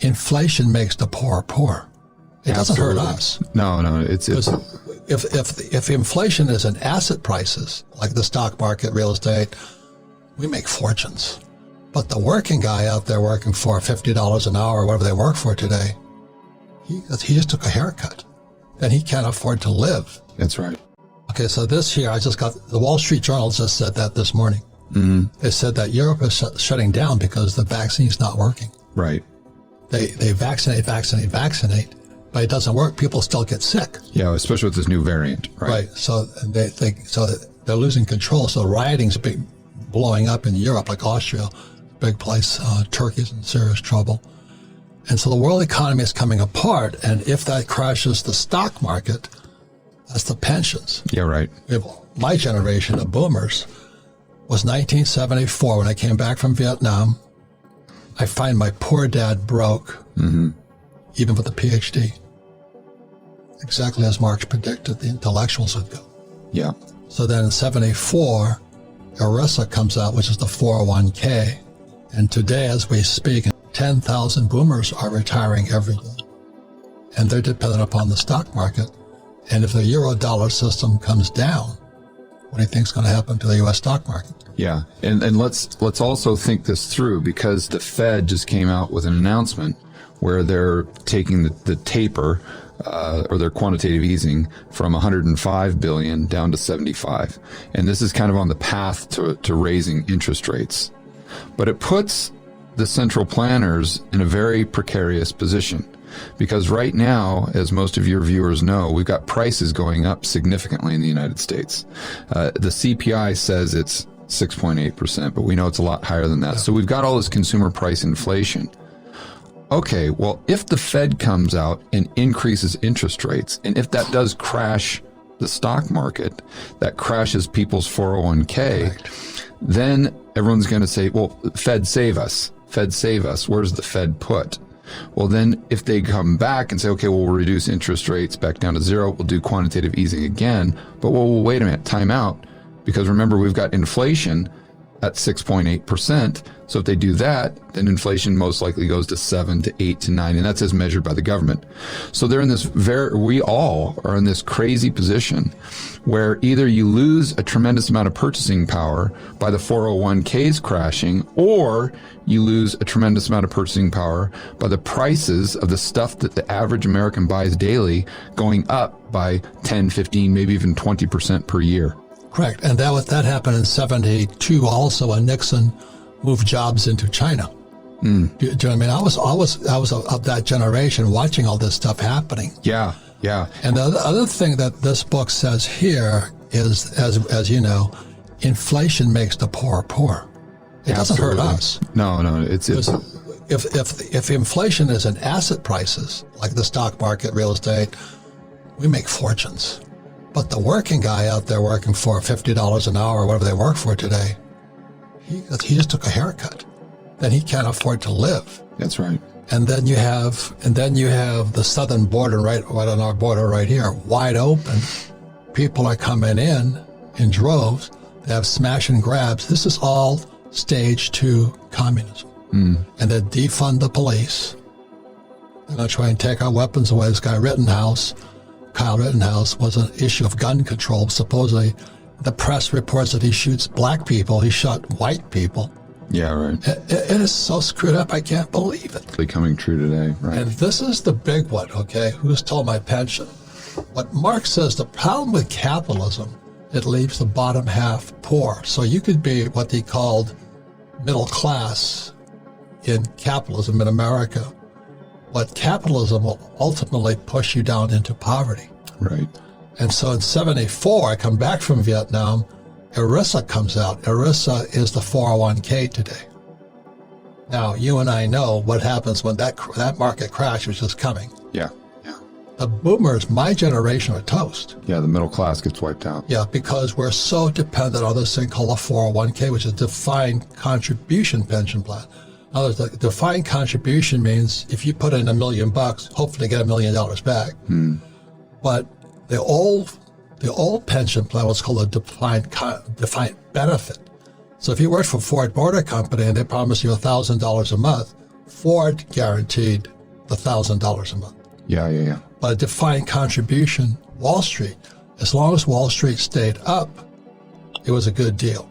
inflation makes the poor poor. It doesn't hurt us. No, it's if inflation is in asset prices, like the stock market, real estate, we make fortunes. But the working guy out there working for $50 an hour, or whatever they work for today, he just took a haircut. And he can't afford to live. That's right. Okay, so this here, I just got, the Wall Street Journal just said that this morning. Mm-hmm. They said that Europe is shutting down because the vaccine's not working. Right. They vaccinate, but it doesn't work. People still get sick. Yeah, especially with this new variant. Right. So they're losing control. So rioting's blowing up in Europe, like Austria, big place. Turkey's in serious trouble. And so the world economy is coming apart. And if that crashes the stock market, that's the pensions. Yeah, right. My generation of boomers was 1974 when I came back from Vietnam. I find my poor dad broke, even with a PhD. Exactly as Marx predicted, the intellectuals would go. Yeah. So then in 74, ERISA comes out, which is the 401k. And today, as we speak, 10,000 boomers are retiring every day. And they're dependent upon the stock market. And if the euro-dollar system comes down, what do you think is going to happen to the U.S. stock market? Yeah, and let's also think this through, because the Fed just came out with an announcement where they're taking the taper or their quantitative easing from 105 billion down to 75, and this is kind of on the path to raising interest rates, but it puts the central planners in a very precarious position. Because right now, as most of your viewers know, we've got prices going up significantly in the United States. The CPI says it's 6.8%, but we know it's a lot higher than that. Yeah. So we've got all this consumer price inflation. Okay, well, if the Fed comes out and increases interest rates, and if that does crash the stock market, that crashes people's 401k, right, then everyone's going to say, well, Fed save us. Fed save us. Where's the Fed put? Well, then if they come back and say, okay, well, we'll reduce interest rates back down to zero, we'll do quantitative easing again. But well, wait a minute, time out. Because remember, we've got inflation at 6.8%. So if they do that, then inflation most likely goes to 7 to 8 to 9. And that's as measured by the government. So they're in this we all are in this crazy position where either you lose a tremendous amount of purchasing power by the 401ks crashing, or you lose a tremendous amount of purchasing power by the prices of the stuff that the average American buys daily going up by 10, 15, maybe even 20% per year. Correct. And that happened in 72 also when Nixon moved jobs into China. Do you know what I mean? I was of that generation watching all this stuff happening. Yeah. And the other thing that this book says here is, as you know, inflation makes the poor poor. It doesn't hurt us. No, it's if inflation is in asset prices, like the stock market, real estate, we make fortunes. But the working guy out there working for $50 an hour, or whatever they work for today, he just took a haircut. Then he can't afford to live. That's right. And then you have the southern border right on our border right here, wide open. People are coming in droves. They have smash and grabs. This is all stage 2 communism. And then defund the police. They're going to try and take our weapons away. This guy Kyle Rittenhouse, was an issue of gun control. Supposedly, the press reports that he shoots black people. He shot white people. Yeah, right. It is so screwed up, I can't believe it. Becoming true today, right? And this is the big one, okay? Who stole my pension? What Marx says, the problem with capitalism, it leaves the bottom half poor. So you could be what he called middle class in capitalism in America. But capitalism will ultimately push you down into poverty. Right. And so in 74, I come back from Vietnam, ERISA comes out. ERISA is the 401k today. Now, you and I know what happens when that market crash was just coming. Yeah. The boomers, my generation, are toast. Yeah, the middle class gets wiped out. Yeah, because we're so dependent on this thing called a 401k, which is a defined contribution pension plan. In other words, the defined contribution means if you put in $1 million, hopefully get $1 million back. But the old pension plan was called a defined benefit. So if you worked for Ford Motor Company and they promised you $1,000 a month, Ford guaranteed the $1,000 a month. Yeah. But a defined contribution, Wall Street, as long as Wall Street stayed up, it was a good deal.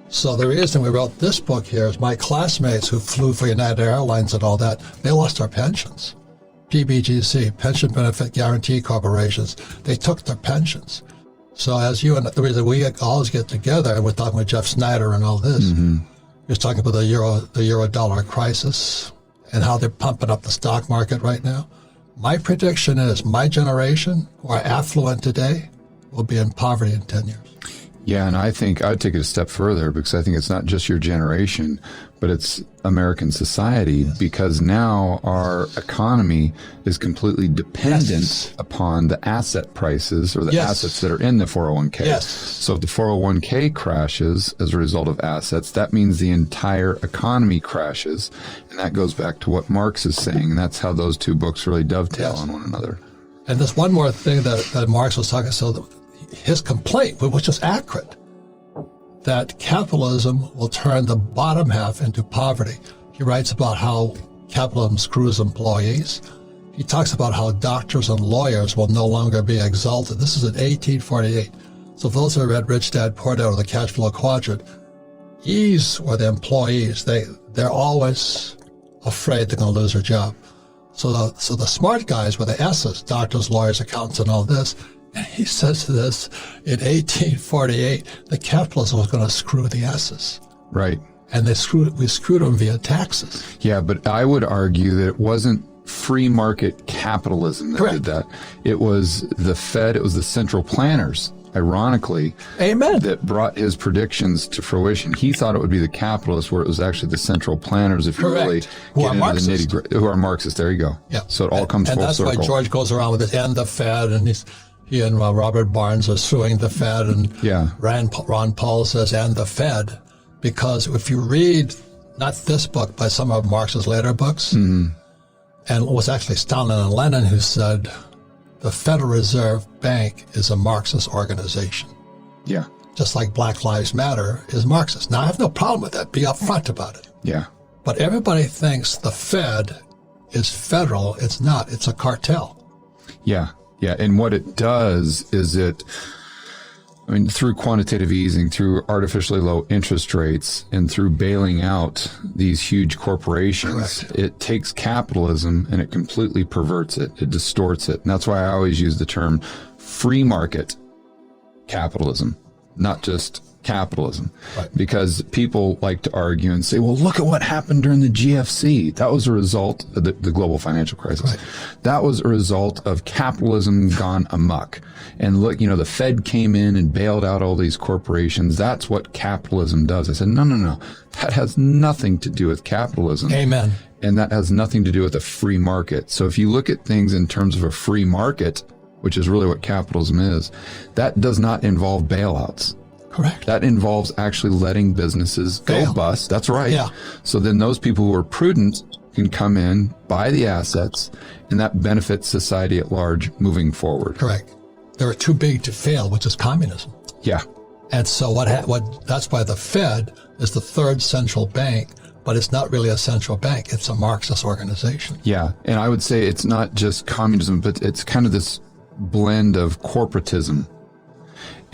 So the reason we wrote this book here is my classmates who flew for United Airlines and all that, they lost their pensions. PBGC, Pension Benefit Guarantee Corporations, they took their pensions. So as you and the reason we always get together, and we're talking with Jeff Snyder and all this, You're talking about the euro dollar crisis and how they're pumping up the stock market right now. My prediction is my generation, who are affluent today, will be in poverty in 10 years. Yeah, and I think I'd take it a step further, because I think it's not just your generation, but it's American society, because now our economy is completely dependent upon the asset prices or the assets that are in the 401k. So if the 401k crashes as a result of assets, that means the entire economy crashes. And that goes back to what Marx is saying. And that's how those two books really dovetail on one another. And there's one more thing that Marx was talking, so his complaint, which is accurate, that capitalism will turn the bottom half into poverty. He writes about how capitalism screws employees. He talks about how doctors and lawyers will no longer be exalted. This is in 1848. So for those who read Rich Dad, Poor Dad, or the Cash Flow Quadrant, these were the employees. They're always afraid they're going to lose their job. So the smart guys were the S's, doctors, lawyers, accountants, and all this. And he says this in 1848, the capitalism was going to screw the S's. Right. And we screwed them via taxes. Yeah, but I would argue that it wasn't free market capitalism that did that. It was the Fed, it was the central planners, ironically, that brought his predictions to fruition. He thought it would be the capitalists, where it was actually the central planners, if you really get into the nitty-gritty, who are Marxists. There you go. Yeah. So it all comes full circle. And that's why George goes around with this, and the Fed, and he and Robert Barnes are suing the Fed, and Ron Paul says, and the Fed, because if you read, not this book, but some of Marx's later books, and it was actually Stalin and Lenin who said, the Federal Reserve Bank is a Marxist organization. Yeah. Just like Black Lives Matter is Marxist. Now, I have no problem with that. Be upfront about it. Yeah. But everybody thinks the Fed is federal. It's not. It's a cartel. Yeah. Yeah, and what it does is through quantitative easing, through artificially low interest rates, and through bailing out these huge corporations, it takes capitalism and it completely perverts it. It distorts it. And that's why I always use the term free market capitalism, not just capitalism, because people like to argue and say, well, look at what happened during the GFC. That was a result of the global financial crisis. That was a result of capitalism gone amok. And look, the Fed came in and bailed out all these corporations. That's what capitalism does. I said, no. That has nothing to do with capitalism. Amen. And that has nothing to do with a free market. So if you look at things in terms of a free market, which is really what capitalism is, that does not involve bailouts. Correct. That involves actually letting businesses go bust. That's right. Yeah. So then those people who are prudent can come in, buy the assets, and that benefits society at large moving forward. Correct. They're too big to fail, which is communism. Yeah. And so that's why the Fed is the third central bank, but it's not really a central bank. It's a Marxist organization. Yeah. And I would say it's not just communism, but it's kind of this blend of corporatism.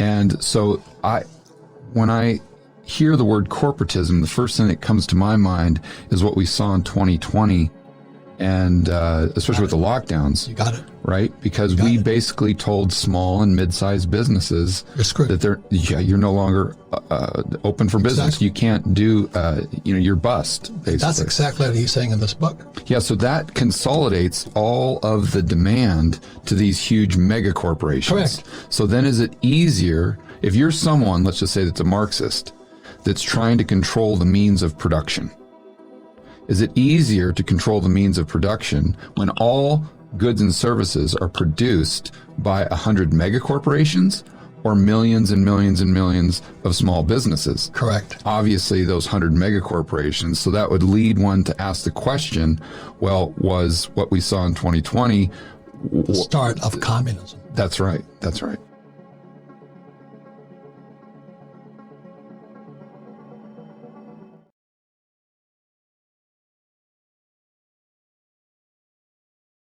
And so when I hear the word corporatism, the first thing that comes to my mind is what we saw in 2020, and especially with the lockdowns. You got it. Right? Because we basically told small and mid-sized businesses that you're no longer open for business. You can't do, you're bust, basically. That's exactly what he's saying in this book. Yeah, so that consolidates all of the demand to these huge mega corporations. Correct. So then is it easier, if you're someone, let's just say that's a Marxist, that's trying to control the means of production, is it easier to control the means of production when all goods and services are produced by 100 mega corporations or millions and millions and millions of small businesses? Correct. Obviously, those 100 mega corporations. So that would lead one to ask the question, well, was what we saw in 2020 the start of communism? That's right. That's right.